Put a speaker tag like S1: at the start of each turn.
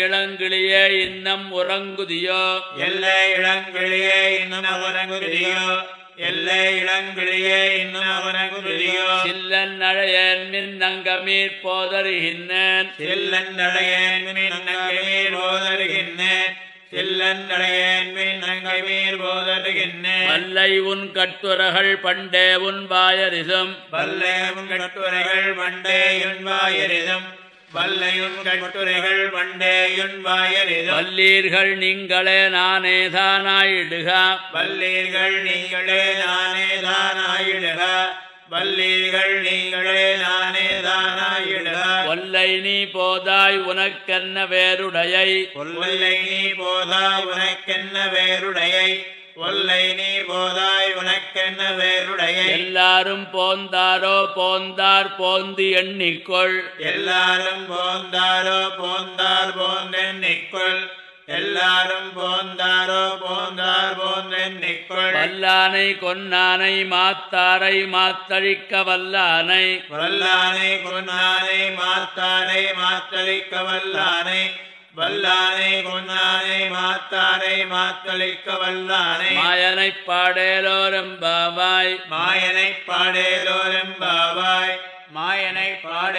S1: இளங்கிளியே இன்னம் உறங்குதியோ
S2: எல்லை இளங்கிளியே இன்னும் உறங்குதியோ எல்லை இளங்கிளியே இன்னும் உறங்குதியோ
S1: சில்லன் நழையன் மின்னங்கமீர் போதருகின்றேன்
S2: சில்லன் நழையன் மின்னங்கமீர் போதருகின்றேன் சில்லன் நழையன் மின்னங்கமீர் போதருகின்றேன்
S1: வல்லை உன் கட்டுரைகள் பண்டே உன் வாயரிதும்
S2: வல்லை உன் கட்டுரைகள் பண்டே உன் வாயரிதும் வல்லையுன் கட்டுரைகள் பண்டேயுன் வாயரிதும்
S1: வல்லீர்கள் நீங்களே நானே தானாயிடுக
S2: வல்லீர்கள் நீங்களே நானே தானாயிடுக வல்லீர்கள் நீங்களே நானே தானாயிடுக
S1: ஒல்லை நீ போதாய் உனக்கென்ன வேறுடையை
S2: ஒல்லை நீ போதாய் உனக்கென்ன வேறுடையை ஒல்லை நீ போதாய் உனக்கென்ன வேறுடைய
S1: எல்லாரும் போந்தாரோ போந்தார் போந்து எண்ணிக்கொள்
S2: எல்லாரும் போந்தாரோ போந்தார் போந்தெண்ணிக்கொள் எல்லாரும் போந்தாரோ போந்தார் போந்தெண்ணிக்கொள்
S1: வல்லானை கொன்னானை மாத்தாரை மாத்தழிக்க வல்லானை
S2: வல்லானை கொன்னானை மாத்தாரை மாத்தழிக்க வல்லானை வல்லானை கொன்னானை மாத்தாரை மாத்தளிக்க வல்லானை
S1: மாயனை பாடேலோரெம்பாவாய்
S2: மாயனை பாடேலோரெம்பாவாய் மாயனை பாடே